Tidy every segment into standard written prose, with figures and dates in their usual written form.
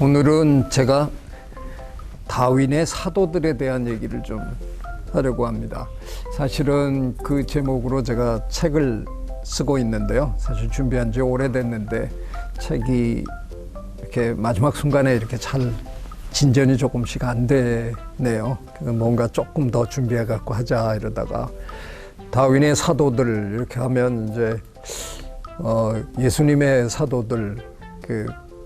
오늘은 제가 다윈의 사도들에 대한 얘기를 좀 하려고 합니다. 사실은 그 제목으로 제가 책을 쓰고 있는데요. 사실 준비한 지 오래됐는데 책이 이렇게 마지막 순간에 이렇게 잘 진전이 조금씩 안 되네요. 그래서 뭔가 조금 더 준비해 갖고 하자 이러다가 다윈의 사도들 이렇게 하면 이제 예수님의 사도들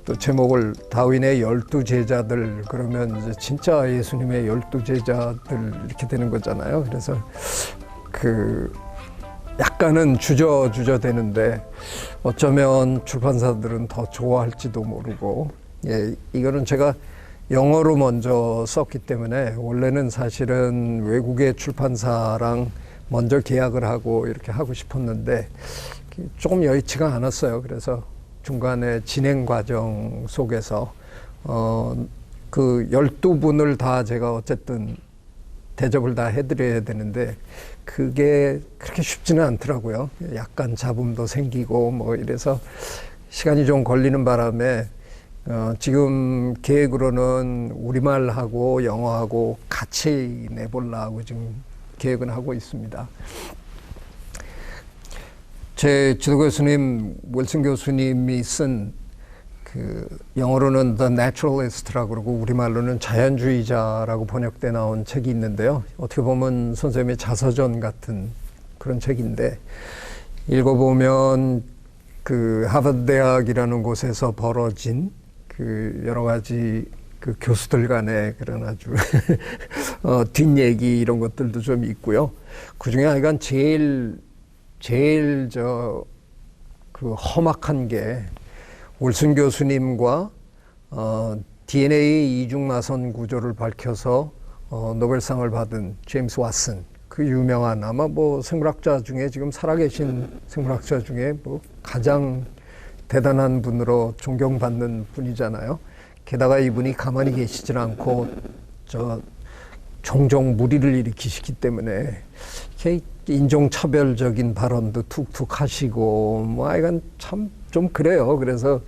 또 제목을 다윈의 12제자들 그러면 이제 진짜 예수님의 12제자들 이렇게 되는 거잖아요. 그래서 약간은 주저 되는데 어쩌면 출판사들은 더 좋아할지도 모르고, 이거는 제가 영어로 먼저 썼기 때문에 원래는 사실은 외국의 출판사랑 먼저 계약을 하고 이렇게 하고 싶었는데 조금 여의치가 않았어요. 그래서 중간에 진행 과정 속에서 그 12분을 다 제가 어쨌든 대접을 다 해드려야 되는데 그게 그렇게 쉽지는 않더라고요. 약간 잡음도 생기고 뭐 이래서 시간이 좀 걸리는 바람에 지금 계획으로는 우리말하고 영어하고 같이 내보려고 지금 계획은 하고 있습니다. 제 지도 교수님 윌슨 교수님이 쓴 영어로는 The Naturalist라고 그러고 우리말로는 자연주의자라고 번역돼 나온 책이 있는데요. 어떻게 보면 선생님의 자서전 같은 그런 책인데 읽어보면 하버드 대학이라는 곳에서 벌어진 여러 가지 교수들 간의 그런 아주 뒷얘기 이런 것들도 좀 있고요. 그 중에 하여간 제일 험악한 게 윌슨 교수님과 DNA 이중나선 구조를 밝혀서 노벨상을 받은 제임스 왓슨, 그 유명한 아마 생물학자 중에 지금 살아계신 생물학자 중에 가장 대단한 분으로 존경받는 분이잖아요. 게다가 이분이 가만히 계시질 않고 종종 무리를 일으키시기 때문에 이렇게 인종차별적인 발언도 툭툭 하시고 하여간 참 좀 그래요. 그래서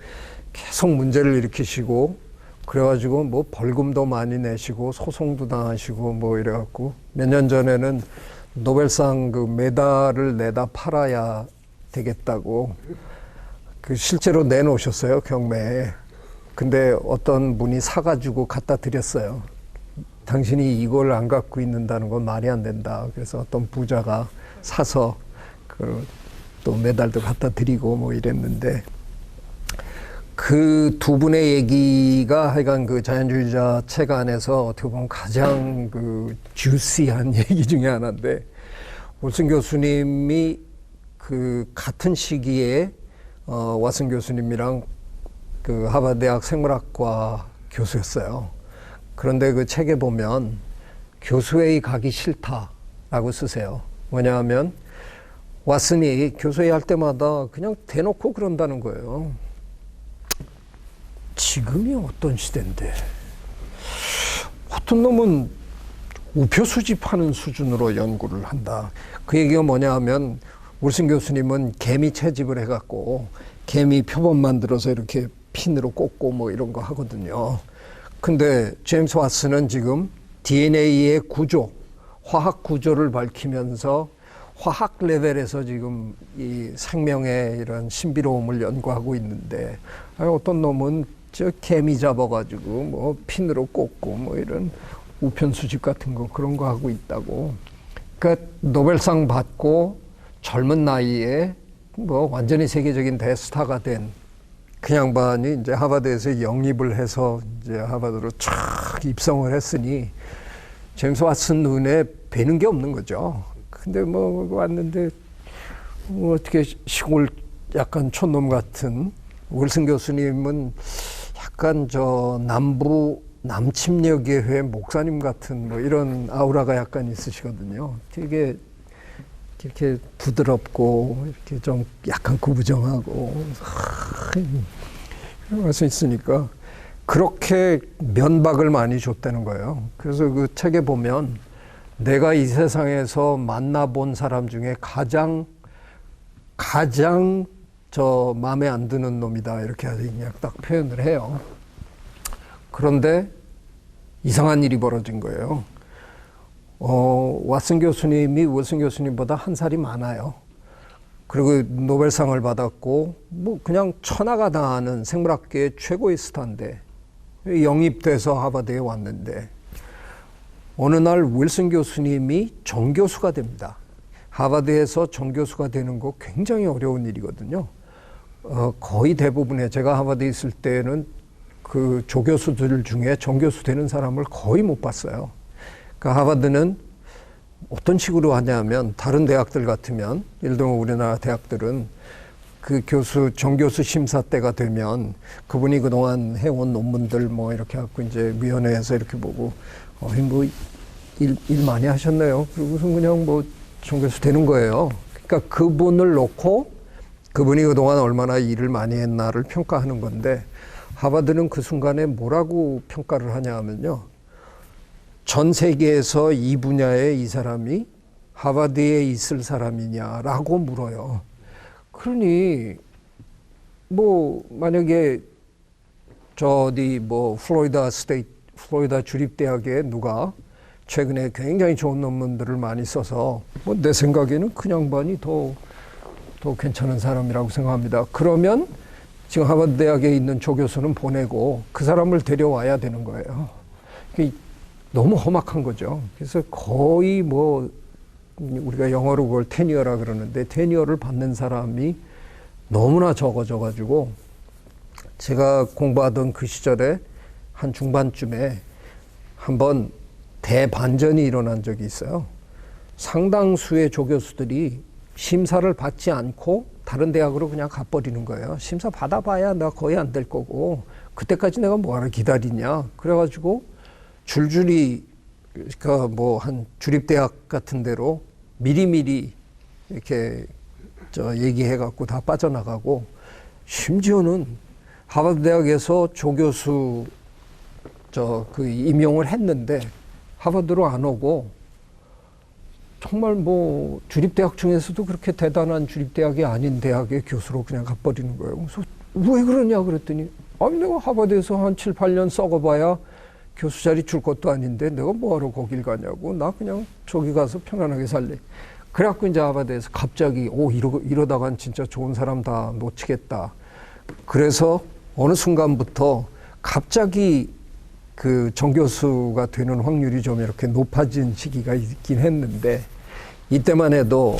계속 문제를 일으키시고 그래가지고 벌금도 많이 내시고 소송도 당하시고 이래갖고 몇 년 전에는 노벨상 메달을 내다 팔아야 되겠다고 실제로 내놓으셨어요, 경매에. 근데 어떤 분이 사가지고 갖다 드렸어요. 당신이 이걸 안 갖고 있는다는 건 말이 안 된다. 그래서 어떤 부자가 사서 또 메달도 갖다 드리고 이랬는데 그 두 분의 얘기가 하여간 자연주의자 책 안에서 어떻게 보면 가장 주시한 얘기 중에 하나인데 윌슨 교수님이 같은 시기에 왓슨 교수님이랑 하버드 대학 생물학과 교수였어요. 그런데 그 책에 보면 교수회의 가기 싫다라고 쓰세요. 왜냐하면 왓슨이 교수회의 할 때마다 그냥 대놓고 그런다는 거예요. 지금이 어떤 시대인데 어떤 놈은 우표 수집하는 수준으로 연구를 한다. 그 얘기가 뭐냐 하면 윌슨 교수님은 개미 채집을 해갖고 개미 표본 만들어서 이렇게 핀으로 꽂고 이런 거 하거든요. 근데 제임스 왓슨은 지금 DNA의 구조, 화학 구조를 밝히면서 화학 레벨에서 지금 이 생명의 이런 신비로움을 연구하고 있는데 어떤 놈은 개미 잡아가지고 핀으로 꽂고 이런 우편 수집 같은 거 그런 거 하고 있다고. 그러니까 노벨상 받고 젊은 나이에 완전히 세계적인 대스타가 된 그 양반이 이제 하버드에서 영입을 해서 이제 하버드로 촥 입성을 했으니 제임스 왓슨 눈에 뵈는 게 없는 거죠. 근데 왔는데 어떻게 시골 약간 촌놈 같은 윌슨 교수님은 약간 남부 남침여교회 목사님 같은 이런 아우라가 약간 있으시거든요. 되게 이렇게 부드럽고 이렇게 좀 약간 구부정하고 와서 있으니까 그렇게 면박을 많이 줬다는 거예요. 그래서 그 책에 보면 내가 이 세상에서 만나본 사람 중에 가장 마음에 안 드는 놈이다 이렇게 그냥 딱 표현을 해요. 그런데 이상한 일이 벌어진 거예요. 왓슨 교수님이 윌슨 교수님보다 한 살이 많아요. 그리고 노벨상을 받았고 뭐 그냥 천하가 다 아는 생물학계의 최고의 스타인데 영입돼서 하버드에 왔는데 어느 날 윌슨 교수님이 정교수가 됩니다. 하버드에서 정교수가 되는 거 굉장히 어려운 일이거든요. 거의 대부분의 제가 하버드에 있을 때는 그 조교수들 중에 정교수 되는 사람을 거의 못 봤어요. 그러니까 하버드는 어떤 식으로 하냐면 다른 대학들 같으면 예를 들면 우리나라 대학들은 그 정교수 심사 때가 되면 그분이 그동안 해온 논문들 뭐 이렇게 갖고 이제 위원회에서 이렇게 보고 뭐 일 많이 하셨네요. 그리고서 그냥 뭐 정교수 되는 거예요. 그러니까 그분을 놓고 그분이 그동안 얼마나 일을 많이 했나를 평가하는 건데 하버드는 그 순간에 뭐라고 평가를 하냐 하면요. 전 세계에서 이 분야에 이 사람이 하버드에 있을 사람이냐라고 물어요. 그러니 뭐 만약에 뭐 플로리다 주립대학에 누가 최근에 굉장히 좋은 논문들을 많이 써서 뭐 내 생각에는 그 양반이 더 괜찮은 사람이라고 생각합니다. 그러면 지금 하버드 대학에 있는 조교수는 보내고 그 사람을 데려와야 되는 거예요. 너무 험악한 거죠. 그래서 거의 뭐 우리가 영어로 그걸 테니어라 그러는데 테니어를 받는 사람이 너무나 적어져가지고 제가 공부하던 그 시절에 한 중반쯤에 한번 대반전이 일어난 적이 있어요. 상당수의 조교수들이 심사를 받지 않고 다른 대학으로 그냥 가버리는 거예요. 심사 받아봐야 나 거의 안 될 거고 그때까지 내가 뭐하러 기다리냐. 그래가지고 줄줄이 그러니까 뭐 한 주립대학 같은 데로 미리미리 이렇게 얘기해갖고 다 빠져나가고 심지어는 하버드 대학에서 조교수 그 임용을 했는데 하버드로 안 오고 정말 뭐 주립대학 중에서도 그렇게 대단한 주립대학이 아닌 대학의 교수로 그냥 가버리는 거예요. 그래서 왜 그러냐 그랬더니 아니 내가 하버드에서 한 7, 8년 썩어봐야 교수 자리 줄 것도 아닌데 내가 뭐하러 거길 가냐고 나 그냥 저기 가서 편안하게 살래. 그래갖고 이제 하버드에서 갑자기 이러다간 진짜 좋은 사람 다 놓치겠다. 그래서 어느 순간부터 갑자기 그 정교수가 되는 확률이 좀 이렇게 높아진 시기가 있긴 했는데 이때만 해도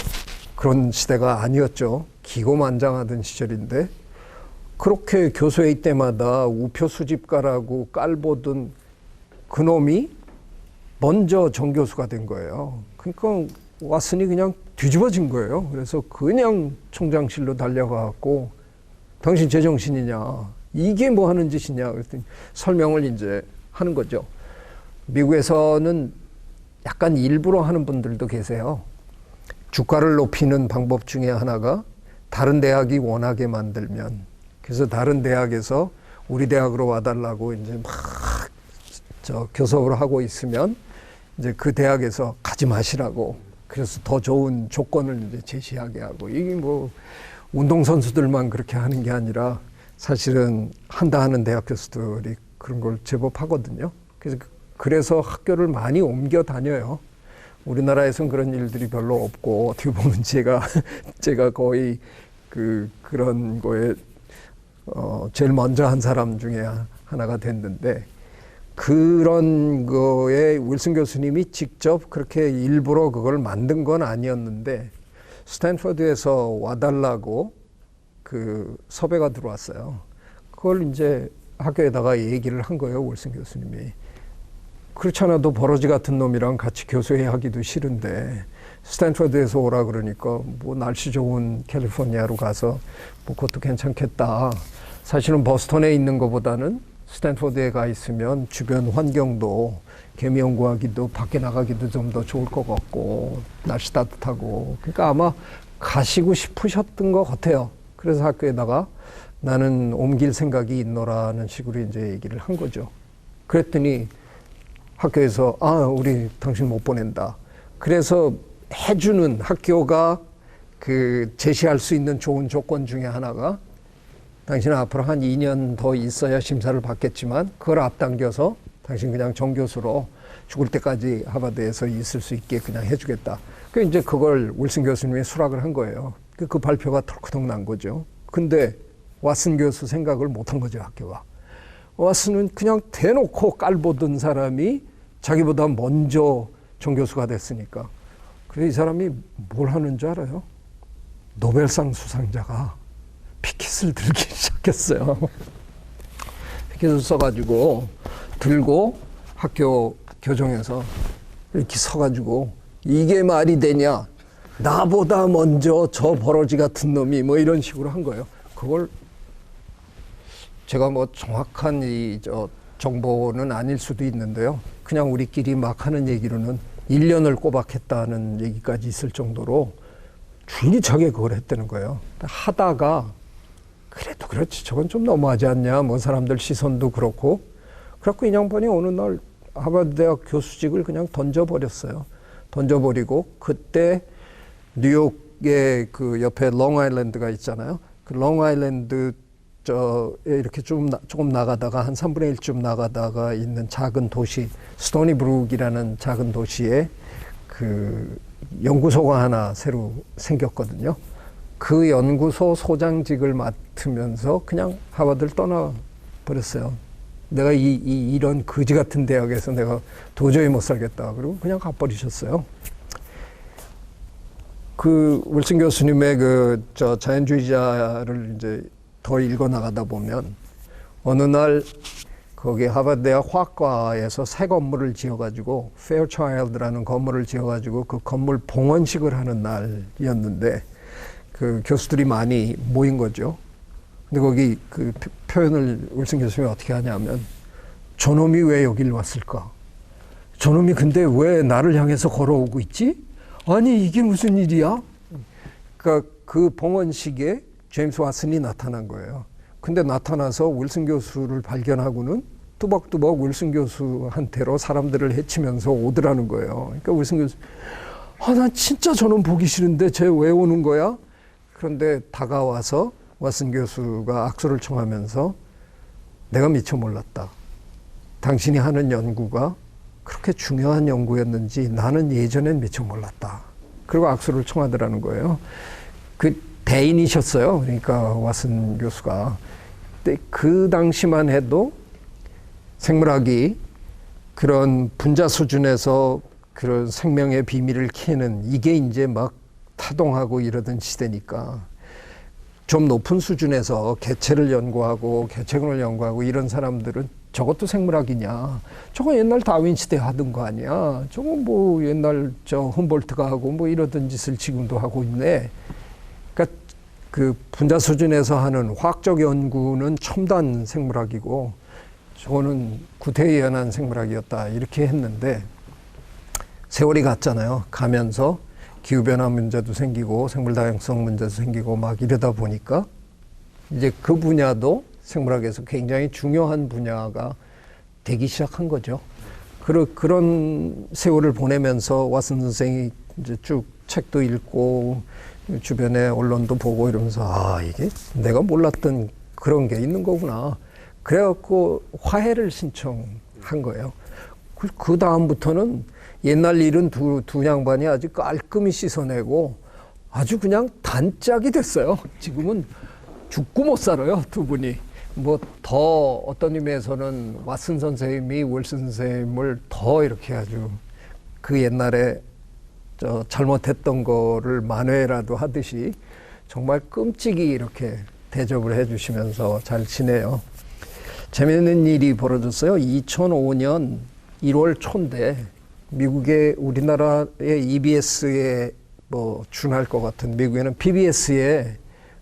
그런 시대가 아니었죠. 기고만장하던 시절인데 그렇게 교수회의 때마다 우표 수집가라고 깔보던 그놈이 먼저 정교수가 된 거예요. 그러니까 왓슨이 그냥 뒤집어진 거예요. 그래서 그냥 총장실로 달려가고 당신 제정신이냐 이게 뭐 하는 짓이냐 그랬더니 설명을 이제 하는 거죠. 미국에서는 약간 일부러 하는 분들도 계세요. 주가를 높이는 방법 중에 하나가 다른 대학이 원하게 만들면 그래서 다른 대학에서 우리 대학으로 와달라고 이제 막 교섭을 하고 있으면 이제 그 대학에서 가지 마시라고 그래서 더 좋은 조건을 이제 제시하게 하고 이게 뭐 운동선수들만 그렇게 하는 게 아니라 사실은 한다 하는 대학 교수들이 그런 걸 제법 하거든요. 그래서 학교를 많이 옮겨 다녀요. 우리나라에서는 그런 일들이 별로 없고 어떻게 보면 제가 거의 그런 거에 제일 먼저 한 사람 중에 하나가 됐는데 그런 거에 윌슨 교수님이 직접 그렇게 일부러 그걸 만든 건 아니었는데 스탠퍼드에서 와달라고 그 섭외가 들어왔어요. 그걸 이제 학교에다가 얘기를 한 거예요, 윌슨 교수님이. 그렇지 않아도 버러지 같은 놈이랑 같이 교수회 하기도 싫은데 스탠퍼드에서 오라 그러니까 뭐 날씨 좋은 캘리포니아로 가서 뭐 그것도 괜찮겠다. 사실은 버스턴에 있는 것보다는 스탠퍼드에 가 있으면 주변 환경도 개미 연구하기도 밖에 나가기도 좀 더 좋을 것 같고 날씨 따뜻하고 그러니까 아마 가시고 싶으셨던 것 같아요. 그래서 학교에다가 나는 옮길 생각이 있노라는 식으로 이제 얘기를 한 거죠. 그랬더니 학교에서 우리 당신 못 보낸다. 그래서 해주는 학교가 그 제시할 수 있는 좋은 조건 중에 하나가 당신은 앞으로 한 2년 더 있어야 심사를 받겠지만 그걸 앞당겨서 당신 그냥 정교수로 죽을 때까지 하버드에서 있을 수 있게 그냥 해주겠다. 그 이제 그걸 윌슨 교수님이 수락을 한 거예요. 그 발표가 털커덕 난 거죠. 근데 왓슨 교수 생각을 못한 거죠, 학교가. 왓슨은 그냥 대놓고 깔보던 사람이 자기보다 먼저 정교수가 됐으니까. 그래서 이 사람이 뭘 하는 줄 알아요? 노벨상 수상자가 피켓을 들기 시작했어요. 피켓을 써가지고 들고 학교 교정에서 이렇게 서가지고 이게 말이 되냐? 나보다 먼저 저 버러지 같은 놈이 뭐 이런 식으로 한 거예요. 그걸 제가 뭐 정확한 정보는 아닐 수도 있는데요. 그냥 우리끼리 막 하는 얘기로는 1년을 꼬박했다는 얘기까지 있을 정도로 줄기차게 그걸 했다는 거예요. 하다가 그래도 그렇지 저건 좀 너무하지 않냐 뭐 사람들 시선도 그렇고 그래갖고 이 양반이 어느 날 하버드 대학 교수직을 그냥 던져버렸어요. 던져버리고 그때 뉴욕의 그 옆에 롱아일랜드가 있잖아요. 그 롱아일랜드 이렇게 조금 나가다가 한 3분의 1쯤 나가다가 있는 작은 도시 스토니브룩이라는 작은 도시에 그 연구소가 하나 새로 생겼거든요. 그 연구소 소장직을 맡으면서 그냥 하버드를 떠나버렸어요. 내가 이런 거지 같은 대학에서 내가 도저히 못 살겠다. 그리고 그냥 가버리셨어요. 그 윌슨 교수님의 자연주의자를 이제 더 읽어 나가다 보면 어느 날 거기 하버드 대학 화학과에서 새 건물을 지어가지고 페어차일드라는 건물을 지어가지고 그 건물 봉헌식을 하는 날이었는데 그 교수들이 많이 모인 거죠. 근데 거기 그 표현을 윌슨 교수님이 어떻게 하냐면 저놈이 왜 여길 왔을까? 저놈이 근데 왜 나를 향해서 걸어오고 있지? 아니 이게 무슨 일이야? 그러니까 그 봉헌식에 제임스 왓슨이 나타난 거예요. 근데 나타나서 윌슨 교수를 발견하고는 뚜벅뚜벅 윌슨 교수한테로 사람들을 해치면서 오더라는 거예요. 그러니까 윌슨 교수, 난 진짜 저놈 보기 싫은데 쟤 왜 오는 거야? 그런데 다가와서 왓슨 교수가 악수를 청하면서 내가 미처 몰랐다. 당신이 하는 연구가 그렇게 중요한 연구였는지 나는 예전엔 미처 몰랐다. 그리고 악수를 청하더라는 거예요. 그 대인이셨어요. 그러니까 왓슨 교수가. 근데 그 당시만 해도 생물학이 그런 분자 수준에서 그런 생명의 비밀을 캐는 이게 이제 막 타동하고 이러던 시대니까 좀 높은 수준에서 개체를 연구하고 개체군을 연구하고 이런 사람들은 저것도 생물학이냐. 저거 옛날 다윈 시대 하던 거 아니야. 저거 뭐 옛날 훔볼트가 하고 뭐 이러던 짓을 지금도 하고 있네. 그러니까 그 분자 수준에서 하는 화학적 연구는 첨단 생물학이고 저거는 구태의연한 생물학이었다. 이렇게 했는데 세월이 갔잖아요. 가면서 기후변화 문제도 생기고 생물 다양성 문제도 생기고 막 이러다 보니까 이제 그 분야도 생물학에서 굉장히 중요한 분야가 되기 시작한 거죠. 그런 세월을 보내면서 왓슨 선생이 이제 쭉 책도 읽고 주변에 언론도 보고 이러면서 이게 내가 몰랐던 그런 게 있는 거구나. 그래갖고 화해를 신청한 거예요. 그 다음부터는 옛날 일은 두 양반이 아주 깔끔히 씻어내고 아주 그냥 단짝이 됐어요. 지금은 죽고 못 살아요, 두 분이. 뭐 더 어떤 의미에서는 왓슨 선생님이 윌슨 선생님을 더 이렇게 아주 그 옛날에 잘못했던 거를 만회라도 하듯이 정말 끔찍이 이렇게 대접을 해주시면서 잘 지내요. 재미있는 일이 벌어졌어요. 2005년 1월 초인데 미국의 우리나라의 EBS에 뭐 준할 것 같은 미국에는 PBS에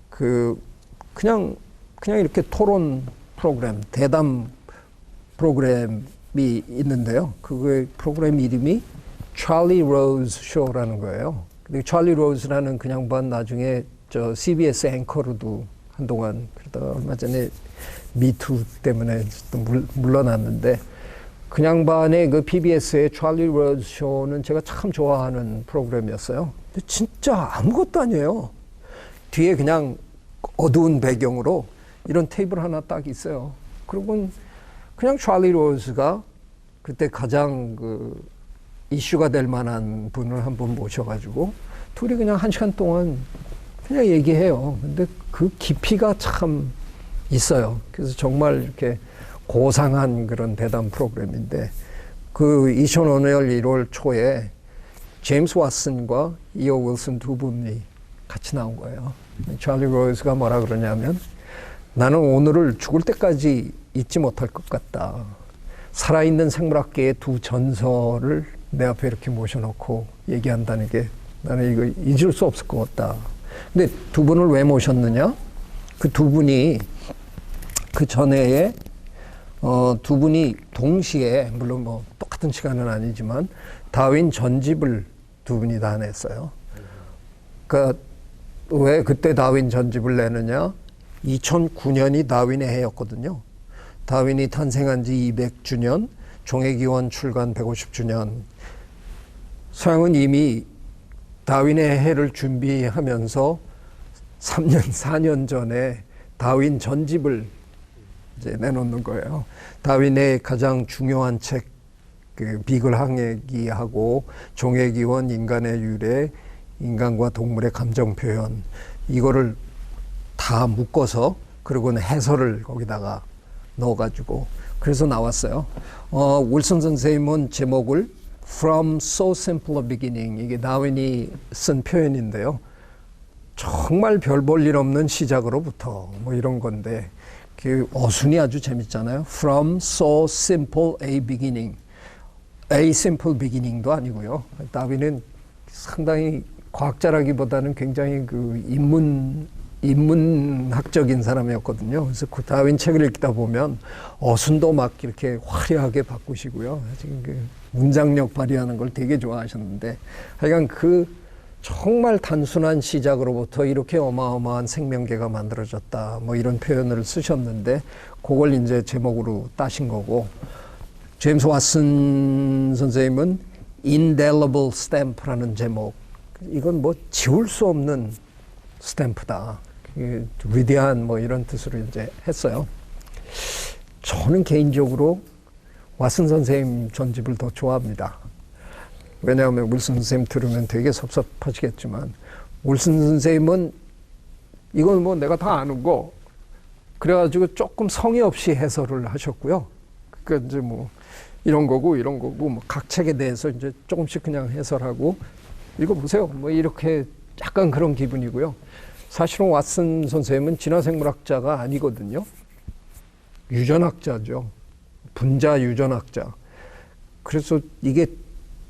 그냥 이렇게 토론 프로그램, 대담 프로그램이 있는데요. 그 프로그램 이름이 찰리 로즈 쇼라는 거예요. 근데 찰리 로즈라는 그 양반 나중에 CBS 앵커로도 한동안 그러다 얼마 전에 미투 때문에 또 물러났는데 그 양반의 그 PBS의 찰리 로즈 쇼는 제가 참 좋아하는 프로그램이었어요. 근데 진짜 아무것도 아니에요. 뒤에 그냥 어두운 배경으로 이런 테이블 하나 딱 있어요. 그리고 그냥 찰리 로즈가 그때 가장 그 이슈가 될 만한 분을 한 분 모셔가지고 둘이 그냥 1시간 동안 그냥 얘기해요. 근데 그 깊이가 참 있어요. 그래서 정말 이렇게 고상한 그런 대담 프로그램인데 그 2005년 1월 초에 제임스 왓슨과 이어 윌슨 두 분이 같이 나온 거예요. 찰리 로즈가 뭐라 그러냐면 나는 오늘을 죽을 때까지 잊지 못할 것 같다. 살아있는 생물학계의 두 전설을 내 앞에 이렇게 모셔놓고 얘기한다는 게 나는 이거 잊을 수 없을 것 같다. 근데 두 분을 왜 모셨느냐? 그 두 분이 그 전해에 두 분이 동시에 물론 뭐 똑같은 시간은 아니지만 다윈 전집을 두 분이 다 냈어요. 그러니까 왜 그때 다윈 전집을 내느냐? 2009년이 다윈의 해였거든요. 다윈이 탄생한 지 200주년, 종회기원 출간 150주년. 서양은 이미 다윈의 해를 준비하면서 3년, 4년 전에 다윈 전집을 이제 내놓는 거예요. 다윈의 가장 중요한 책, 그 비글 항해기하고 종회기원, 인간의 유래, 인간과 동물의 감정 표현, 이거를 다 묶어서 그리고는 해설을 거기다가 넣어가지고 그래서 나왔어요. 윌슨 선생님은 제목을 From So Simple a Beginning, 이게 다윈이 쓴 표현인데요. 정말 별 볼 일 없는 시작으로부터 뭐 이런 건데 그 어순이 아주 재밌잖아요. From So Simple a Beginning, A Simple Beginning도 아니고요. 다윈은 상당히 과학자라기보다는 굉장히 그 인문학적인 사람이었거든요. 그래서 그 다윈 책을 읽다 보면 어순도 막 이렇게 화려하게 바꾸시고요. 지금 그 문장력 발휘하는 걸 되게 좋아하셨는데 하여간 그 정말 단순한 시작으로부터 이렇게 어마어마한 생명계가 만들어졌다. 뭐 이런 표현을 쓰셨는데 그걸 이제 제목으로 따신 거고 제임스 왓슨 선생님은 Indelible Stamp라는 제목. 이건 뭐 지울 수 없는 스탬프다. 위대한 뭐 이런 뜻으로 이제 했어요. 저는 개인적으로 왓슨 선생님 전집을 더 좋아합니다. 왜냐하면 윌슨 선생님 들으면 되게 섭섭하시겠지만 윌슨 선생님은 이건 뭐 내가 다 아는 거 그래가지고 조금 성의 없이 해설을 하셨고요. 그러니까 이제 뭐 이런 거고 뭐 각 책에 대해서 이제 조금씩 그냥 해설하고 읽어보세요. 뭐 이렇게 약간 그런 기분이고요. 사실은 왓슨 선생님은 진화생물학자가 아니거든요. 유전학자죠. 분자 유전학자. 그래서 이게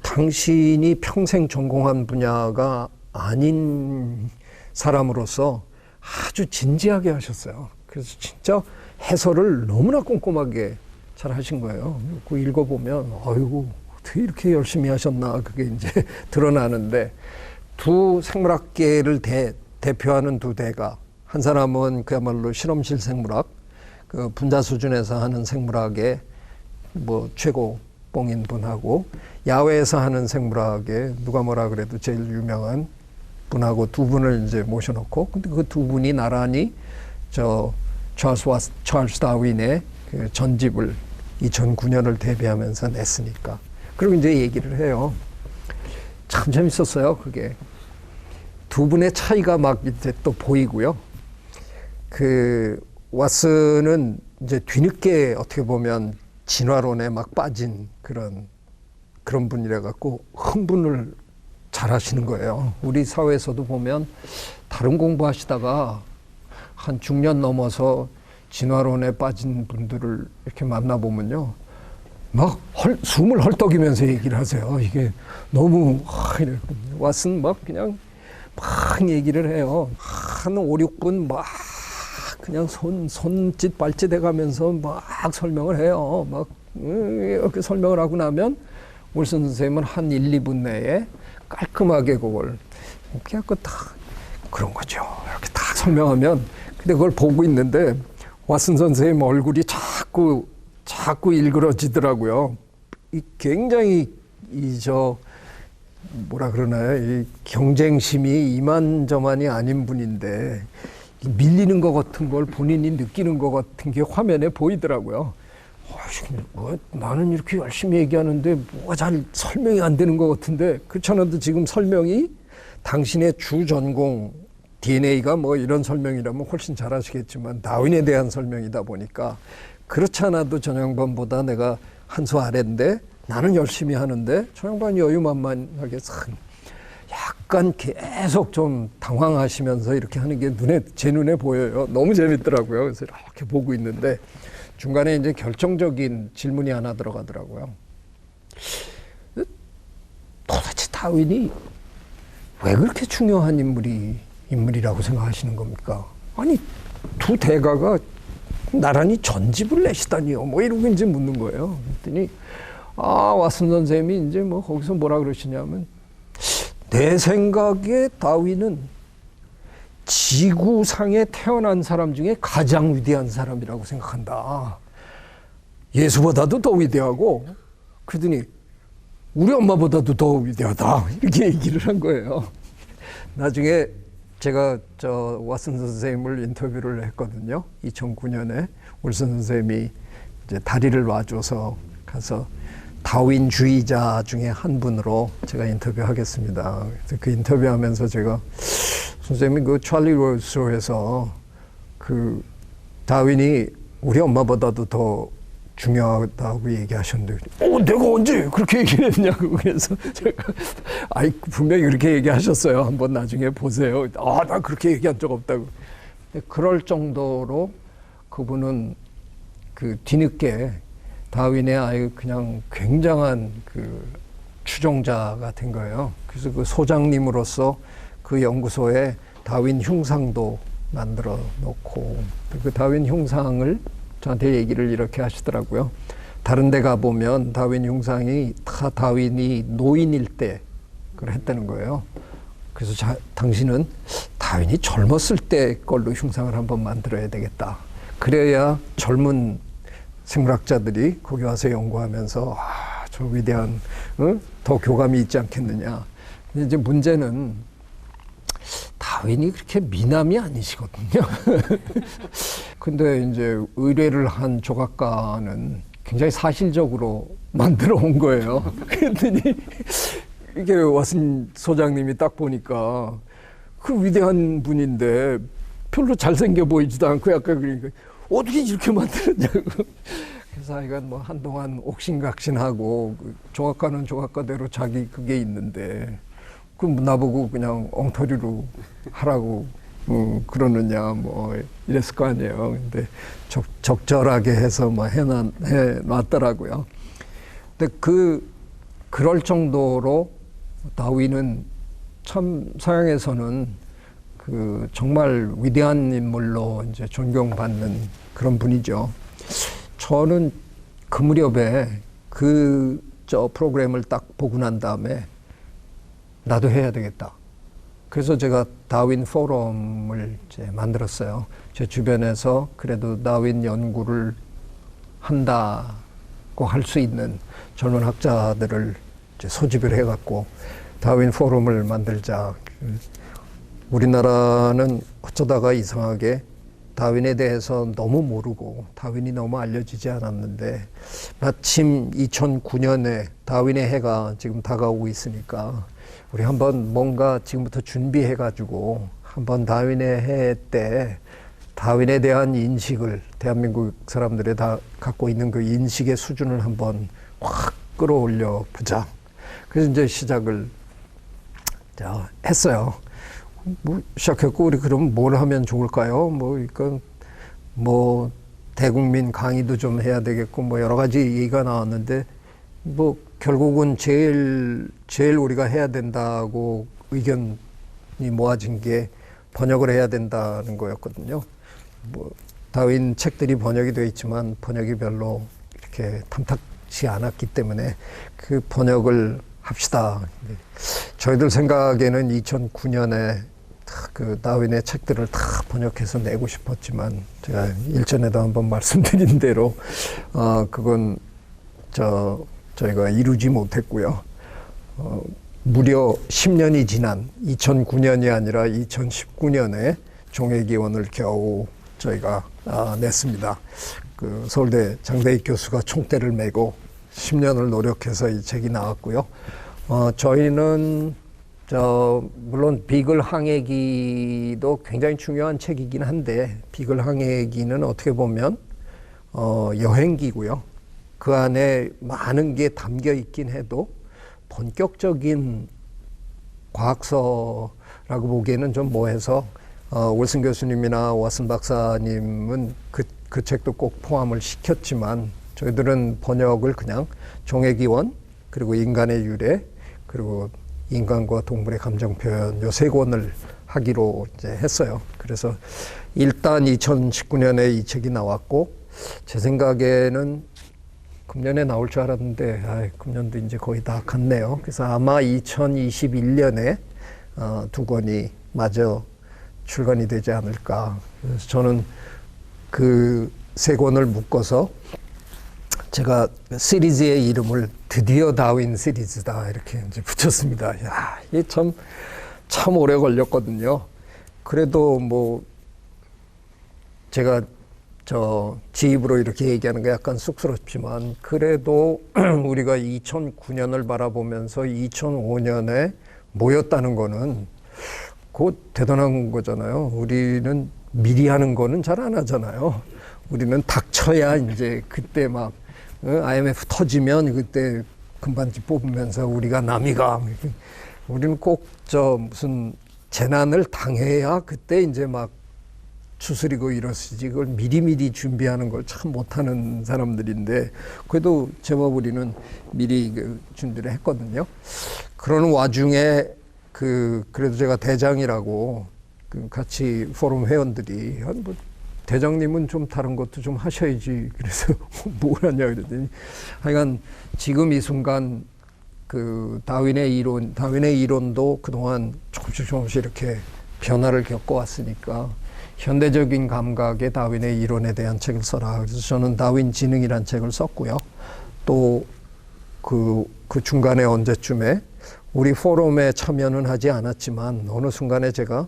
당신이 평생 전공한 분야가 아닌 사람으로서 아주 진지하게 하셨어요. 그래서 진짜 해설을 너무나 꼼꼼하게 잘 하신 거예요. 그 읽어보면, 어이구, 어떻게 이렇게 열심히 하셨나, 그게 이제 드러나는데, 두 생물학계를 대표하는 두 대가, 한 사람은 그야말로 실험실 생물학, 그 분자 수준에서 하는 생물학의 뭐 최고봉인 분하고, 야외에서 하는 생물학의 누가 뭐라 그래도 제일 유명한 분하고 두 분을 이제 모셔놓고, 근데 그 두 분이 나란히 찰스 다윈의 그 전집을 2009년을 대비하면서 냈으니까. 그리고 이제 얘기를 해요. 참 재밌었어요, 그게. 두 분의 차이가 막 이제 또 보이고요. 그, 왓슨은 이제 뒤늦게 어떻게 보면 진화론에 막 빠진 그런 분이라 갖고 흥분을 잘 하시는 거예요. 우리 사회에서도 보면 다른 공부하시다가 한 중년 넘어서 진화론에 빠진 분들을 이렇게 만나보면요. 막 숨을 헐떡이면서 얘기를 하세요. 이게 너무, 왓슨 막 그냥 막 얘기를 해요. 한 5, 6분 막 그냥 손짓 발짓 해가면서 막 설명을 해요. 막 이렇게 설명을 하고 나면 윌슨 선생님은 한 1, 2분 내에 깔끔하게 그걸 그냥 딱 그런 거죠. 이렇게 딱 설명하면 근데 그걸 보고 있는데 왓슨 선생님 얼굴이 자꾸 일그러지더라고요. 굉장히 뭐라 그러나요? 이 경쟁심이 이만저만이 아닌 분인데 밀리는 것 같은 걸 본인이 느끼는 것 같은 게 화면에 보이더라고요. 나는 이렇게 열심히 얘기하는데 뭐가 잘 설명이 안 되는 것 같은데, 그렇잖아도 지금 설명이 당신의 주 전공 DNA가 뭐 이런 설명이라면 훨씬 잘하시겠지만 다윈에 대한 설명이다 보니까 그렇지 않아도 저 양반보다 내가 한 수 아래인데 나는 열심히 하는데 저 양반이 여유만만하게 약간 계속 좀 당황하시면서 이렇게 하는 게 제 눈에 보여요. 너무 재밌더라고요. 그래서 이렇게 보고 있는데 중간에 이제 결정적인 질문이 하나 들어가더라고요. 도대체 다윈이 왜 그렇게 중요한 인물이라고 생각하시는 겁니까? 아니, 두 대가가 나란히 전집을 내시다니요. 뭐 이러고 이제 묻는 거예요. 그랬더니 왓슨 선생님이 이제 뭐 거기서 뭐라 그러시냐면, 내 생각에 다윈은 지구상에 태어난 사람 중에 가장 위대한 사람이라고 생각한다. 예수보다도 더 위대하고, 그러더니 우리 엄마보다도 더 위대하다. 이렇게 얘기를 한 거예요. 나중에 제가 왓슨 선생님을 인터뷰를 했거든요. 2009년에 윌슨 선생님이 이제 다리를 놔줘서 가서 다윈주의자 중에 한 분으로 제가 인터뷰하겠습니다. 그래서 그 인터뷰하면서 제가, 선생님이 그 찰리 로스로에서 그 다윈이 우리 엄마보다도 더 중요하다고 얘기하셨는데, 내가 언제 그렇게 얘기를 했냐고. 그래서 제가, 분명히 그렇게 얘기하셨어요. 한번 나중에 보세요. 나 그렇게 얘기한 적 없다고. 근데 그럴 정도로 그분은 그 뒤늦게 다윈의 아예 그냥 굉장한 그 추종자가 된 거예요. 그래서 그 소장님으로서 그 연구소에 다윈 흉상도 만들어 놓고, 그 다윈 흉상을 저한테 얘기를 이렇게 하시더라고요. 다른 데 가보면 다윈 흉상이 다 다윈이 노인일 때 그걸 했다는 거예요. 그래서 당신은 다윈이 젊었을 때 걸로 흉상을 한번 만들어야 되겠다. 그래야 젊은 생물학자들이 거기 와서 연구하면서 저 위대한 더 교감이 있지 않겠느냐. 근데 이제 문제는 다윈이 그렇게 미남이 아니시거든요. 근데 이제 의뢰를 한 조각가는 굉장히 사실적으로 만들어 온 거예요. 그랬더니 이게 왓슨 소장님이 딱 보니까 그 위대한 분인데 별로 잘생겨 보이지도 않고 약간 그러니까 어떻게 이렇게 만들었냐고. 그래서 하여간 뭐 한동안 옥신각신하고, 조각가는 조각가대로 자기 그게 있는데 그럼 나보고 그냥 엉터리로 하라고 그러느냐 뭐 이랬을 거 아니에요. 근데 적절하게 해서 뭐 해놨더라고요. 근데 그럴 정도로 다윈은 참 서양에서는 그 정말 위대한 인물로 이제 존경받는 그런 분이죠. 저는 그 무렵에 프로그램을 딱 보고 난 다음에 나도 해야 되겠다. 그래서 제가 다윈 포럼을 이제 만들었어요. 제 주변에서 그래도 다윈 연구를 한다고 할 수 있는 젊은 학자들을 이제 소집을 해갖고 다윈 포럼을 만들자. 우리나라는 어쩌다가 이상하게 다윈에 대해서 너무 모르고 다윈이 너무 알려지지 않았는데, 마침 2009년에 다윈의 해가 지금 다가오고 있으니까 우리 한번 뭔가 지금부터 준비해가지고 한번 다윈의 해 때 다윈에 대한 인식을, 대한민국 사람들이 다 갖고 있는 그 인식의 수준을 한번 확 끌어올려 보자. 그래서 이제 시작을 했어요. 뭐 시작했고, 우리 그럼 뭘 하면 좋을까요? 그러니까 대국민 강의도 좀 해야 되겠고, 여러 가지 얘기가 나왔는데, 결국은 제일 우리가 해야 된다고 의견이 모아진 게 번역을 해야 된다는 거였거든요. 다윈 책들이 번역이 되어 있지만 번역이 별로 이렇게 탐탁치 않았기 때문에 그 번역을 합시다. 저희들 생각에는 2009년에 그 다윈의 책들을 다 번역해서 내고 싶었지만, 제가 일전에도 한번 말씀드린 대로 그건 저희가 이루지 못했고요. 무려 10년이 지난 2009년이 아니라 2019년에 종회기원을 겨우 저희가 냈습니다. 그 서울대 장대익 교수가 총대를 메고 10년을 노력해서 이 책이 나왔고요. 저희는 물론 비글 항해기도 굉장히 중요한 책이긴 한데, 비글 항해기는 어떻게 보면 여행기고요. 그 안에 많은 게 담겨 있긴 해도 본격적인 과학서라고 보기에는 좀 뭐해서 올슨 교수님이나 왓슨 박사님은 그 책도 꼭 포함을 시켰지만, 저희들은 번역을 그냥 종회기원, 그리고 인간의 유래, 그리고 인간과 동물의 감정 표현 요 세 권을 하기로 이제 했어요. 그래서 일단 2019년에 이 책이 나왔고, 제 생각에는 금년에 나올 줄 알았는데 금년도 이제 거의 다 갔네요. 그래서 아마 2021년에 두 권이 마저 출간이 되지 않을까. 그래서 저는 그 세 권을 묶어서 제가 시리즈의 이름을 드디어 다윈 시리즈다 이렇게 이제 붙였습니다. 야, 이게 참 오래 걸렸거든요. 그래도 뭐 제가 지 입으로 이렇게 얘기하는 게 약간 쑥스럽지만, 그래도 우리가 2009년을 바라보면서 2005년에 모였다는 거는 그거 대단한 거잖아요. 우리는 미리 하는 거는 잘 안 하잖아요. 우리는 닥쳐야 이제 그때 막 IMF 터지면 그때 금반지 뽑으면서 우리가 남이가, 우리는 꼭 무슨 재난을 당해야 그때 이제 막 추스리고 이러시지, 그걸 미리미리 준비하는 걸 참 못하는 사람들인데, 그래도 제법 우리는 미리 준비를 했거든요. 그러는 와중에 그래도 제가 대장이라고 같이 포럼 회원들이 뭐 대장님은 좀 다른 것도 좀 하셔야지, 그래서 뭘 하냐 그랬더니, 하여간 지금 이 순간 다윈의 이론도 그동안 조금씩 이렇게 변화를 겪어왔으니까 현대적인 감각의 다윈의 이론에 대한 책을 써라. 그래서 저는 다윈 지능이란 책을 썼고요. 또 그 중간에 언제쯤에 우리 포럼에 참여는 하지 않았지만 어느 순간에 제가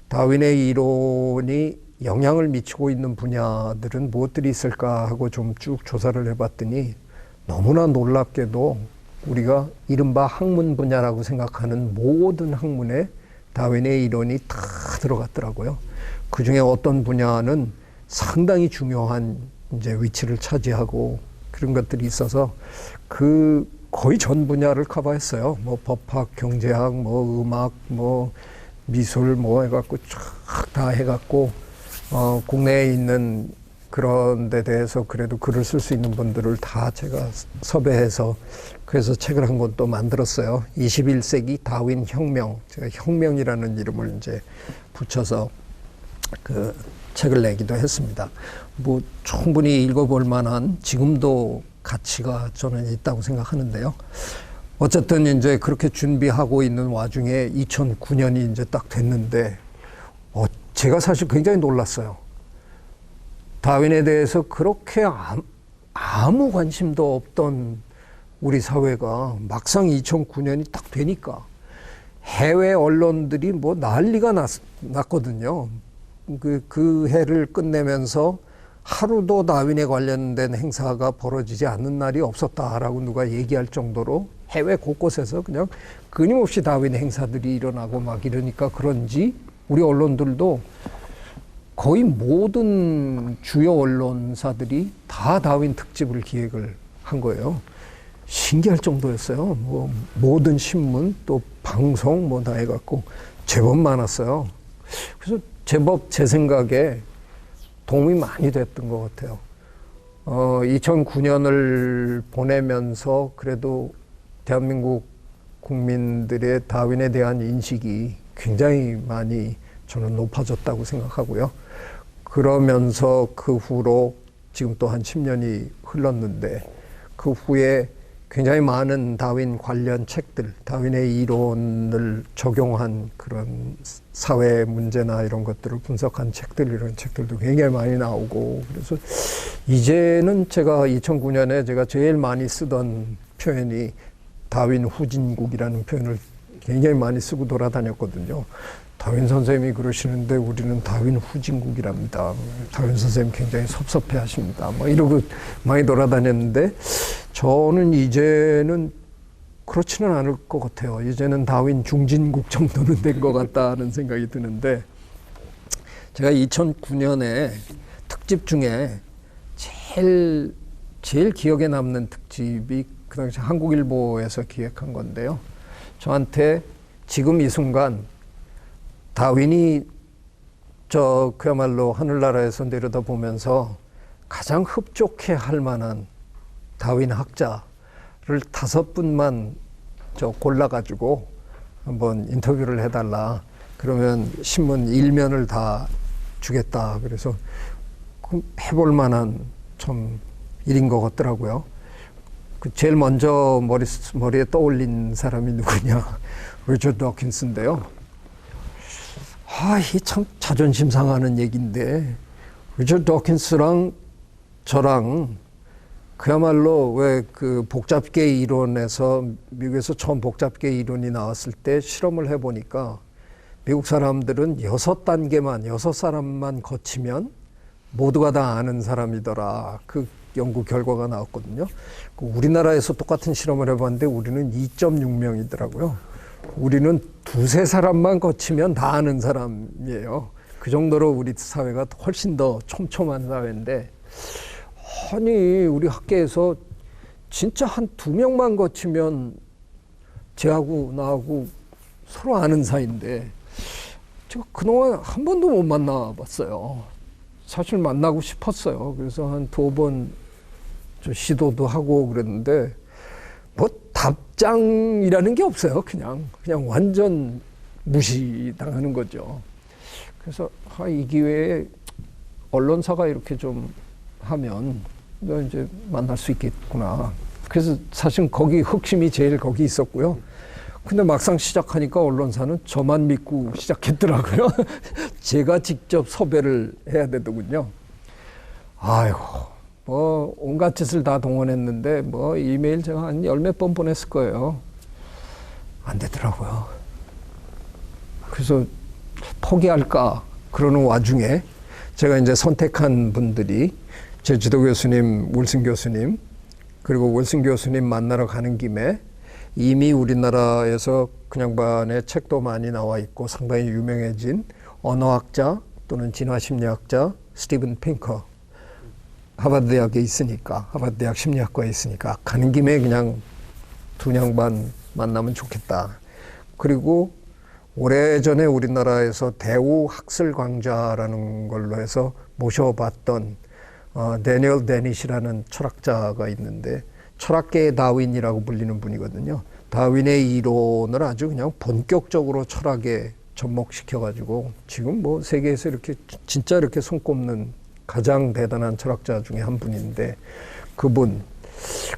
다윈의 이론이 영향을 미치고 있는 분야들은 무엇들이 있을까 하고 좀 쭉 조사를 해봤더니, 너무나 놀랍게도 우리가 이른바 학문 분야라고 생각하는 모든 학문에 다윈의 이론이 다 들어갔더라고요. 그 중에 어떤 분야는 상당히 중요한 이제 위치를 차지하고 그런 것들이 있어서 거의 전 분야를 커버했어요. 뭐 법학, 경제학, 뭐 음악, 뭐 미술, 뭐 해갖고 쫙 다 해갖고 국내에 있는 그런 데 대해서 그래도 글을 쓸 수 있는 분들을 다 제가 섭외해서 그래서 책을 한 권 또 만들었어요. 21세기 다윈 혁명. 제가 혁명이라는 이름을 이제 붙여서 그 책을 내기도 했습니다. 뭐 충분히 읽어볼 만한 지금도 가치가 저는 있다고 생각하는데요. 어쨌든 이제 그렇게 준비하고 있는 와중에 2009년이 이제 딱 됐는데, 제가 사실 굉장히 놀랐어요. 다윈에 대해서 그렇게 아무 관심도 없던 우리 사회가 막상 2009년이 딱 되니까 해외 언론들이 뭐 난리가 났거든요. 그 해를 끝내면서 하루도 다윈에 관련된 행사가 벌어지지 않는 날이 없었다라고 누가 얘기할 정도로 해외 곳곳에서 그냥 끊임없이 다윈 행사들이 일어나고 막 이러니까 그런지 우리 언론들도 거의 모든 주요 언론사들이 다 다윈 특집을 기획을 한 거예요. 신기할 정도였어요. 뭐 모든 신문 또 방송 뭐 다 해갖고 제법 많았어요. 그래서 제법 제 생각에 도움이 많이 됐던 것 같아요. 2009년을 보내면서 그래도 대한민국 국민들의 다윈에 대한 인식이 굉장히 많이 저는 높아졌다고 생각하고요. 그러면서 그 후로 지금 또 한 10년이 흘렀는데, 그 후에 굉장히 많은 다윈 관련 책들, 다윈의 이론을 적용한 그런 사회 문제나 이런 것들을 분석한 책들, 이런 책들도 굉장히 많이 나오고, 그래서 이제는 제가 2009년에 제가 제일 많이 쓰던 표현이 다윈 후진국이라는 표현을 굉장히 많이 쓰고 돌아다녔거든요. 다윈 선생님이 그러시는데 우리는 다윈 후진국이랍니다. 다윈 선생님 굉장히 섭섭해 하십니다. 뭐 이러고 많이 돌아다녔는데 저는 이제는 그렇지는 않을 것 같아요. 이제는 다윈 중진국 정도는 된 것 같다는 생각이 드는데 제가 2009년에 특집 중에 제일 기억에 남는 특집이 그 당시 한국일보에서 기획한 건데요. 저한테 지금 이 순간 다윈이 그야말로 하늘나라에서 내려다보면서 가장 흡족해 할 만한 다윈 학자를 5분만 골라가지고 한번 인터뷰를 해달라. 그러면 신문 1면을 다 주겠다. 그래서 해볼 만한 참 일인 것 같더라고요. 제일 먼저 머리에 떠올린 사람이 누구냐? 리처드 도킨스인데요. 이게 참 자존심 상하는 얘기인데, 리처드 도킨스랑 저랑 그야말로 왜 그 복잡계 이론에서 미국에서 처음 복잡계 이론이 나왔을 때 실험을 해보니까 미국 사람들은 6사람만 거치면 모두가 다 아는 사람이더라. 그 연구 결과가 나왔거든요. 우리나라에서 똑같은 실험을 해봤는데 우리는 2.6명이더라고요. 우리는 2-3사람만 거치면 다 아는 사람이에요. 그 정도로 우리 사회가 훨씬 더 촘촘한 사회인데, 아니 우리 학계에서 진짜 한 2명만 거치면 쟤하고 나하고 서로 아는 사이인데 제가 그동안 한 번도 못 만나봤어요. 사실 만나고 싶었어요. 그래서 한 2번 시도도 하고 그랬는데 뭐 답장이라는 게 없어요. 그냥 완전 무시당하는 거죠. 그래서 이 기회에 언론사가 이렇게 좀 하면 이제 만날 수 있겠구나. 그래서 사실 거기 흑심이 제일 거기 있었고요. 근데 막상 시작하니까 언론사는 저만 믿고 시작했더라고요. 제가 직접 섭외를 해야 되더군요. 아이고, 뭐 온갖 짓을 다 동원했는데 뭐 이메일 제가 한 10몇 번 보냈을 거예요. 안 되더라고요. 그래서 포기할까 그러는 와중에 제가 이제 선택한 분들이 제 지도 교수님, 윌슨 교수님, 그리고 윌슨 교수님 만나러 가는 김에 이미 우리나라에서 그 양반의 책도 많이 나와 있고 상당히 유명해진 언어학자 또는 진화심리학자 스티븐 핑커, 하버드 대학에 있으니까, 하버드 대학 심리학과에 있으니까 가는 김에 그냥 두 양반 만나면 좋겠다. 그리고 오래전에 우리나라에서 대우 학술 강좌라는 걸로 해서 모셔봤던 데니얼 데닛이라는 철학자가 있는데 철학계의 다윈이라고 불리는 분이거든요. 다윈의 이론을 아주 그냥 본격적으로 철학에 접목시켜가지고 지금 뭐 세계에서 이렇게 진짜 이렇게 손꼽는 가장 대단한 철학자 중에 한 분인데 그분,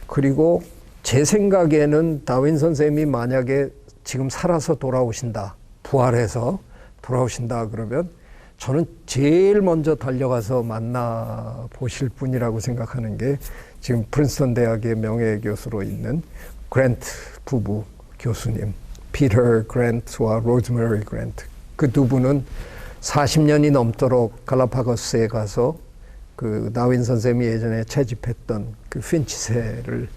그리고 제 생각에는 다윈 선생님이 만약에 지금 살아서 돌아오신다, 부활해서 돌아오신다 그러면 저는 제일 먼저 달려가서 만나보실 분이라고 생각하는 게 지금 프린스턴 대학의 명예교수로 있는 그랜트 부부 교수님, 피터 그랜트와 로즈메리 그랜트. 그 두 분은 40년이 넘도록 갈라파고스에 가서 그 다윈 선생님이 예전에 채집했던 그 핀치새를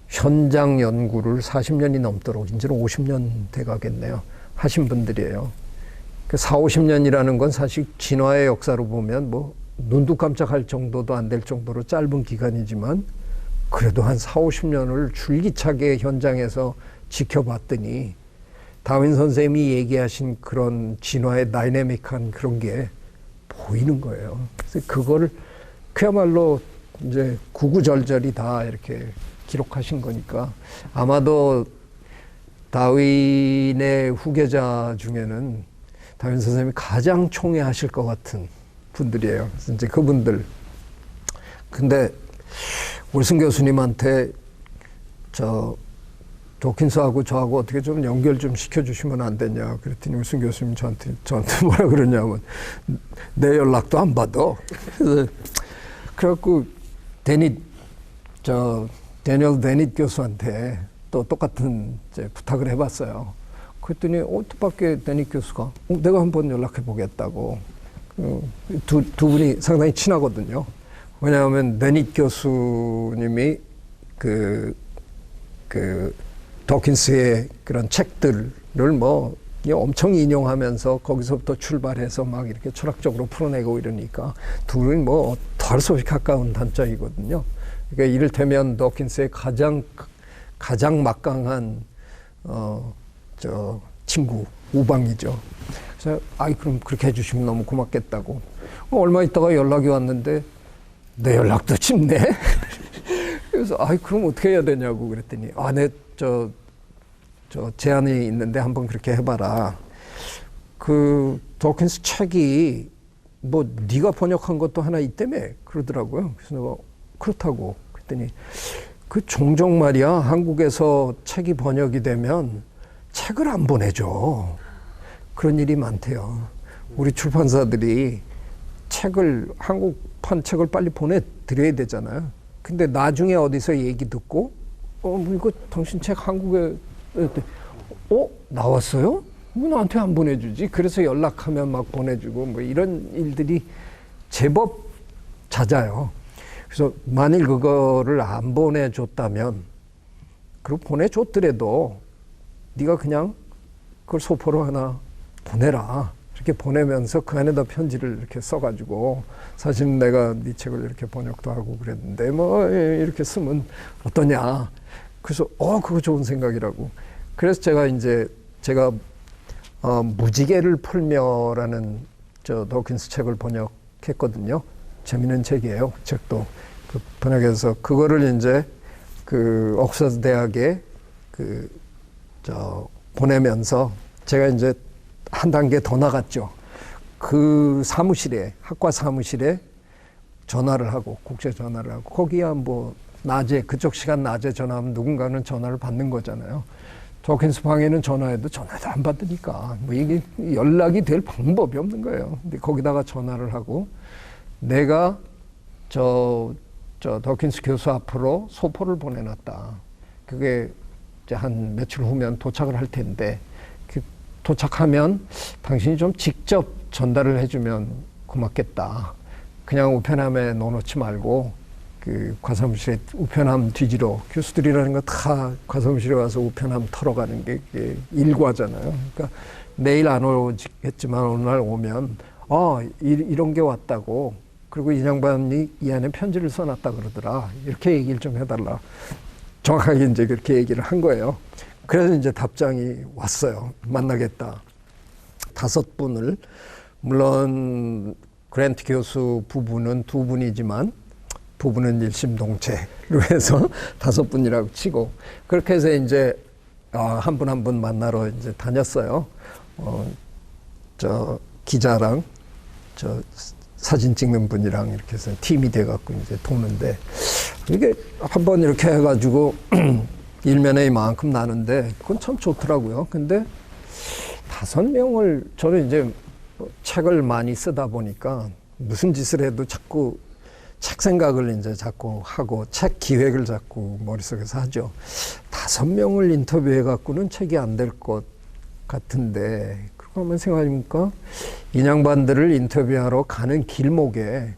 현장 연구를 40년이 넘도록, 이제는 50년 돼가겠네요, 하신 분들이에요. 그 40-50년이라는 건 사실 진화의 역사로 보면 뭐 눈도 깜짝할 정도도 안 될 정도로 짧은 기간이지만 그래도 한 40-50년을 줄기차게 현장에서 지켜봤더니 다윈 선생님이 얘기하신 그런 진화의 다이내믹한 그런 게 보이는 거예요. 그래서 그거를 그야말로 이제 구구절절히 다 이렇게 기록하신 거니까 아마도 다윈의 후계자 중에는 다윈 선생님이 가장 총애하실 것 같은 분들이에요. 그래서 이제 그분들. 근데 윌슨 교수님한테 도킨스하고 저하고 어떻게 좀 연결 좀 시켜주시면 안 되냐. 그랬더니 윌슨 교수님 저한테 뭐라 그러냐면 내 연락도 안 받아. 그래갖고 데니얼 데닛 교수한테 또 똑같은 이제 부탁을 해봤어요. 그랬더니 뜻밖의 데니 교수가 내가 한번 연락해 보겠다고. 두 분이 상당히 친하거든요. 왜냐하면 데니 교수님이 그 도킨스의 그런 책들을 뭐 엄청 인용하면서 거기서부터 출발해서 막 이렇게 철학적으로 풀어내고 이러니까 둘이 뭐 덜 수 없이 가까운 단짝이거든요. 그러니까 이를테면 도킨스의 가장 막강한 친구, 우방이죠. 그래서 그럼 그렇게 해주시면 너무 고맙겠다고. 얼마 있다가 연락이 왔는데 내 연락도 짚네. 그래서 그럼 어떻게 해야 되냐고 그랬더니 저 제안이 있는데 한번 그렇게 해봐라. 그 도킨스 책이 뭐 네가 번역한 것도 하나 있다며 그러더라고요. 그래서 내가 그렇다고 그랬더니 그 종종 말이야 한국에서 책이 번역이 되면 책을 안 보내줘. 그런 일이 많대요. 우리 출판사들이 한국판 책을 빨리 보내드려야 되잖아요. 근데 나중에 어디서 얘기 듣고 이거 당신 책 한국에 나왔어요? 왜 나한테 안 보내주지? 그래서 연락하면 막 보내주고 뭐 이런 일들이 제법 잦아요. 그래서 만일 그거를 안 보내줬다면 그리고 보내줬더라도 네가 그냥 그걸 소포로 하나 보내라. 이렇게 보내면서 그 안에다 편지를 이렇게 써가지고 사실은 내가 네 책을 이렇게 번역도 하고 그랬는데 뭐 이렇게 쓰면 어떠냐. 그래서 그거 좋은 생각이라고. 그래서 제가 무지개를 풀며라는 도킨스 책을 번역했거든요. 재밌는 책이에요. 그 책도 번역해서 그거를 그 옥스퍼드 대학에 보내면서 제가 한 단계 더 나갔죠. 그 학과 사무실에 전화를 하고 국제 전화를 하고 거기야 뭐 그쪽 시간 낮에 전화하면 누군가는 전화를 받는 거잖아요. 도킨스 방에는 전화도 안 받으니까 뭐 이게 연락이 될 방법이 없는 거예요. 근데 거기다가 전화를 하고 내가 도킨스 교수 앞으로 소포를 보내놨다. 그게 이제 한 며칠 후면 도착을 할 텐데 도착하면 당신이 좀 직접 전달을 해주면 고맙겠다. 그냥 우편함에 넣어놓지 말고 그 과사무실에 우편함 뒤지러 교수들이라는 거 다 과사무실에 와서 우편함 털어가는 게 일과잖아요. 그러니까 내일 안 오겠지만 어느 날 오면 이런 게 왔다고 그리고 이 양반이 이 안에 편지를 써놨다 그러더라. 이렇게 얘기를 좀 해달라. 정확하게 그렇게 얘기를 한 거예요. 그래서 답장이 왔어요. 만나겠다. 5분을 물론 그랜트 교수 부부는 2분이지만 부부는 일심동체로 해서 5분이라고 치고 그렇게 해서 한 분 한 분 만나러 다녔어요. 기자랑 사진 찍는 분이랑 이렇게 해서 팀이 돼갖고 도는데 이게 한번 이렇게 해가지고 일면에 이만큼 나는데 그건 참 좋더라고요. 근데 5명을 저는 책을 많이 쓰다 보니까 무슨 짓을 해도 자꾸 책 생각을 자꾸 하고 책 기획을 자꾸 머릿속에서 하죠. 5명을 인터뷰해 갖고는 책이 안 될 것 같은데 그러고 한번 생각해보니까 이 양반들을 인터뷰하러 가는 길목에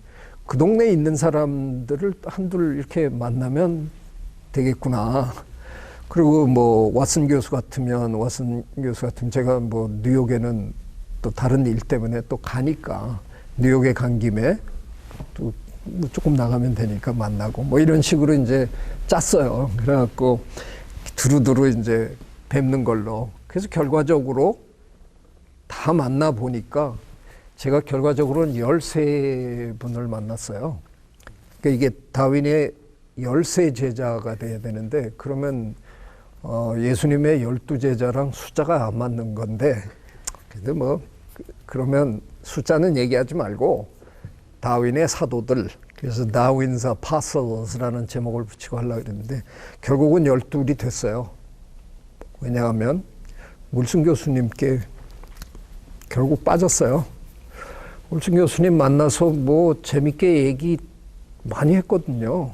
그 동네에 있는 사람들을 한둘 이렇게 만나면 되겠구나. 그리고 뭐 왓슨 교수 같으면 제가 뭐 뉴욕에는 또 다른 일 때문에 또 가니까 뉴욕에 간 김에 또 뭐 조금 나가면 되니까 만나고 뭐 이런 식으로 짰어요. 그래갖고 두루두루 뵙는 걸로. 그래서 결과적으로 다 만나 보니까 제가 결과적으로는 13분을 만났어요. 그러니까 이게 다윈의 13제자가 돼야 되는데 그러면 예수님의 12제자랑 숫자가 안 맞는 건데 근데 뭐 그러면 숫자는 얘기하지 말고 다윈의 사도들, 그래서 다윈's Apostles라는 제목을 붙이고 하려고 그랬는데 결국은 12이 됐어요. 왜냐하면 울슨 교수님께 결국 빠졌어요. 울슨 교수님 만나서 뭐 재밌게 얘기 많이 했거든요.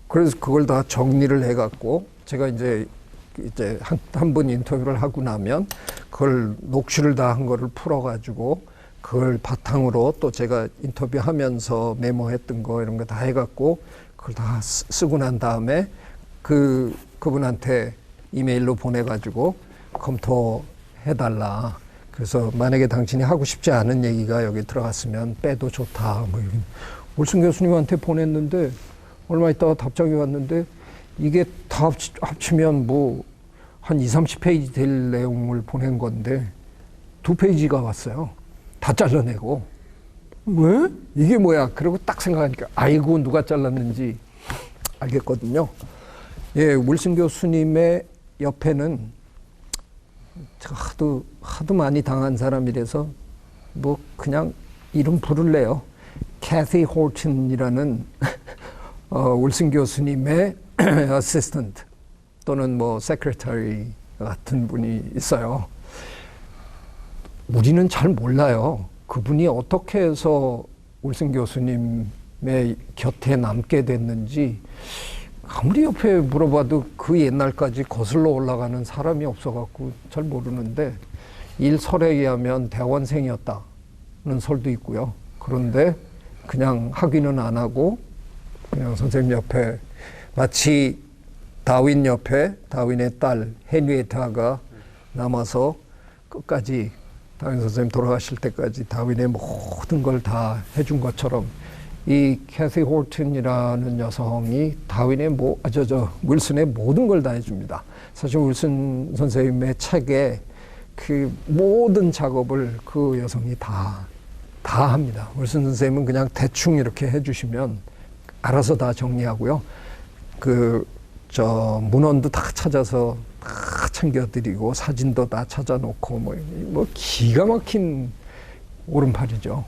그래서 그걸 다 정리를 해갖고 제가 이제 한 번 인터뷰를 하고 나면 그걸 녹취를 다 한 거를 풀어가지고 그걸 바탕으로 또 제가 인터뷰하면서 메모했던 거 이런 거 다 해갖고 그걸 다 쓰고 난 다음에 그분한테 이메일로 보내가지고 검토해달라. 그래서 만약에 당신이 하고 싶지 않은 얘기가 여기 들어갔으면 빼도 좋다. 뭐 울슨 교수님한테 보냈는데 얼마 있다가 답장이 왔는데 이게 다 합치면 뭐 한 30페이지 될 내용을 보낸 건데 2페이지가 왔어요. 다 잘라내고. 왜? 이게 뭐야? 그리고 딱 생각하니까 아이고 누가 잘랐는지 알겠거든요. 예, 울슨 교수님의 옆에는 제가 하도 많이 당한 사람이라서 뭐 그냥 이름 부를래요. 캐티 홀튼이라는 울슨 교수님의 어시스턴트 또는 뭐 세크레터리 같은 분이 있어요. 우리는 잘 몰라요. 그분이 어떻게 해서 울슨 교수님의 곁에 남게 됐는지 아무리 옆에 물어봐도 그 옛날까지 거슬러 올라가는 사람이 없어갖고 잘 모르는데 일설에 의하면 대원생이었다는 설도 있고요. 그런데 그냥 학위는 안 하고 그냥 선생님 옆에 마치 다윈 옆에 다윈의 딸 헤니에타가 남아서 끝까지 다윈 선생님 돌아가실 때까지 다윈의 모든 걸 다 해준 것처럼 이 캐티 홀튼이라는 여성이 다윈의 윌슨의 모든 걸 다 해줍니다. 사실 윌슨 선생님의 책에 그 모든 작업을 그 여성이 다 합니다. 윌슨 선생님은 그냥 대충 이렇게 해주시면 알아서 다 정리하고요. 문헌도 다 찾아서 다 챙겨드리고 사진도 다 찾아놓고 뭐 기가 막힌 오른팔이죠.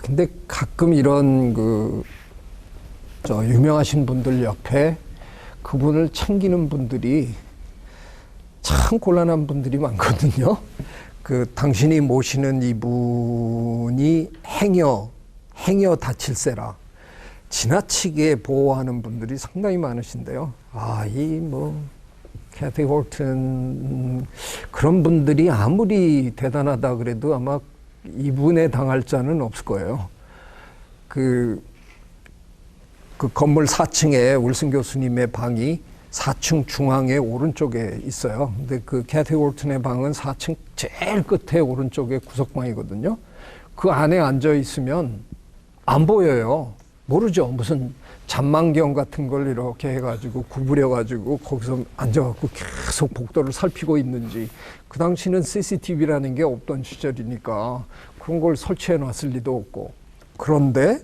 근데 가끔 이런 유명하신 분들 옆에 그분을 챙기는 분들이 참 곤란한 분들이 많거든요. 당신이 모시는 이분이 행여 다칠세라 지나치게 보호하는 분들이 상당히 많으신데요. 캐티 홀튼 그런 분들이 아무리 대단하다 그래도 아마 이분에 당할 자는 없을 거예요. 그 건물 4층에 울슨 교수님의 방이 4층 중앙에 오른쪽에 있어요. 근데 그 캐티 홀튼의 방은 4층 제일 끝에 오른쪽에 구석방이거든요. 그 안에 앉아 있으면 안 보여요. 모르죠. 무슨 잔망경 같은 걸 이렇게 해가지고 구부려가지고 거기서 앉아갖고 계속 복도를 살피고 있는지. 그 당시는 CCTV라는 게 없던 시절이니까 그런 걸 설치해 놨을 리도 없고. 그런데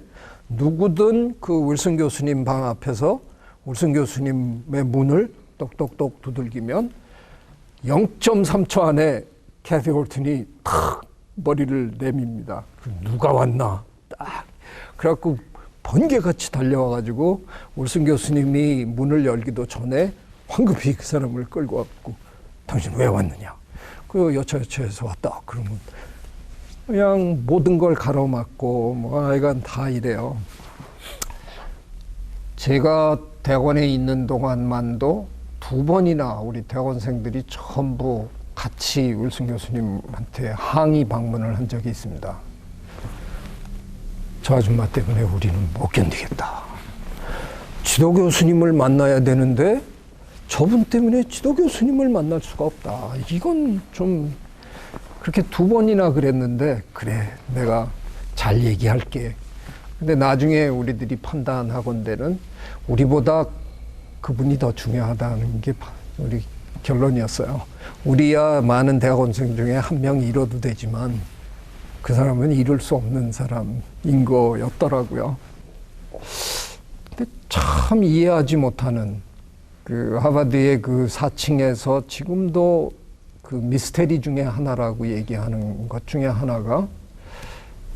누구든 그 울슨 교수님 방 앞에서 울슨 교수님의 문을 똑똑똑 두들기면 0.3초 안에 캐티 홀튼이 탁 머리를 내밉니다. 누가 왔나? 딱. 그래갖고 번개같이 달려와가지고 울슨 교수님이 문을 열기도 전에 황급히 그 사람을 끌고 왔고 당신 왜 왔느냐? 여차여차해서 왔다. 그러면 그냥 모든 걸 가로막고 하여간 다 이래요. 제가 대학원에 있는 동안만도 2번이나 우리 대학원생들이 전부 같이 울슨 교수님한테 항의 방문을 한 적이 있습니다. 저 아줌마 때문에 우리는 못 견디겠다. 지도 교수님을 만나야 되는데 저분 때문에 지도 교수님을 만날 수가 없다. 이건 좀 그렇게 2번이나 그랬는데 그래 내가 잘 얘기할게. 근데 나중에 우리들이 판단하건대는 우리보다 그분이 더 중요하다는 게 우리 결론이었어요. 우리야 많은 대학원생 중에 한 명 잃어도 되지만 그 사람은 잃을 수 없는 사람인 거였더라고요. 근데 참 이해하지 못하는 하버드의 그 4층에서 지금도 그 미스테리 중에 하나라고 얘기하는 것 중에 하나가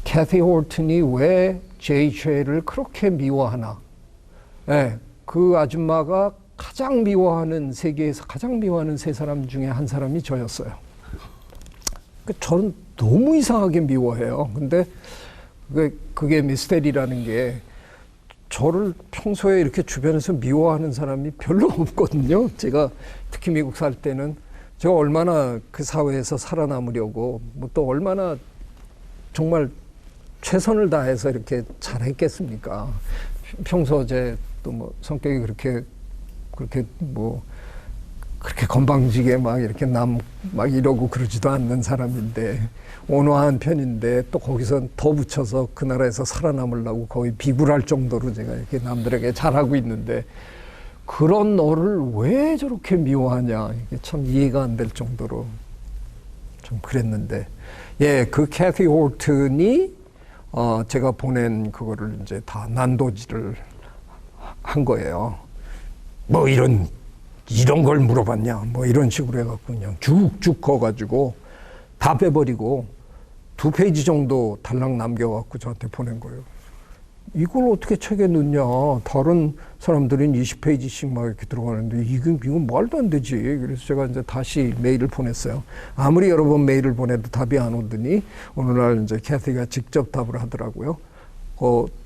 캐티 홀튼이 왜 JJ를 그렇게 미워하나. 네, 그 아줌마가 세계에서 가장 미워하는 3사람 중에 한 사람이 저였어요. 저는 너무 이상하게 미워해요. 근데 그게 미스테리라는 게 저를 평소에 이렇게 주변에서 미워하는 사람이 별로 없거든요. 제가 특히 미국 살 때는 제가 얼마나 그 사회에서 살아남으려고 뭐 또 얼마나 정말 최선을 다해서 이렇게 잘했겠습니까? 평소 제 또 뭐 성격이 그렇게 뭐 그렇게 건방지게 막 이렇게 막 이러고 그러지도 않는 사람인데 온화한 편인데 또 거기서 더 붙여서 그 나라에서 살아남으려고 거의 비굴할 정도로 제가 이렇게 남들에게 잘하고 있는데 그런 너를 왜 저렇게 미워하냐 이게 참 이해가 안 될 정도로 좀 그랬는데 예, 그 캐티 홀튼이 제가 보낸 그거를 이제 다 난도질을 한 거예요. 뭐 이런 걸 물어봤냐 뭐 이런 식으로 해갖고 그냥 쭉쭉 커가지고 다 빼버리고 2페이지 정도 달랑 남겨갖고 저한테 보낸 거예요. 이걸 어떻게 책에 넣냐. 다른 사람들은 20페이지씩 막 이렇게 들어가는데 이건 말도 안 되지. 그래서 제가 이제 다시 메일을 보냈어요. 아무리 여러 번 메일을 보내도 답이 안 오더니 어느 날 이제 캐티가 직접 답을 하더라고요.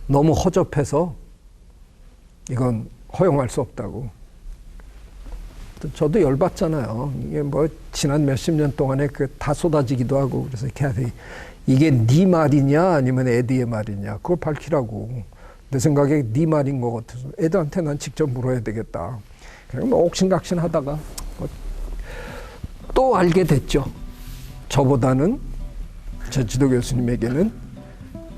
너무 허접해서 이건 허용할 수 없다고. 저도 열받잖아요. 이게 뭐 지난 몇십 년 동안에 다 쏟아지기도 하고 그래서 캐티 이게 네 말이냐 아니면 에디의 말이냐 그걸 밝히라고. 내 생각에 네 말인 것 같아서 애들한테 난 직접 물어야 되겠다. 그래서 뭐 옥신각신 하다가 또 알게 됐죠. 저보다는 제 지도 교수님에게는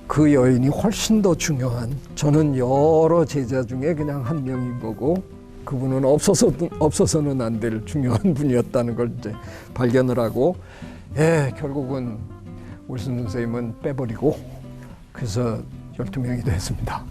그 여인이 훨씬 더 중요한 저는 여러 제자 중에 그냥 한 명인 거고 그분은 없어서는 안 될 중요한 분이었다는 걸 이제 발견을 하고 예, 결국은 윌슨 선생님은 빼버리고 그래서 12명이 됐습니다.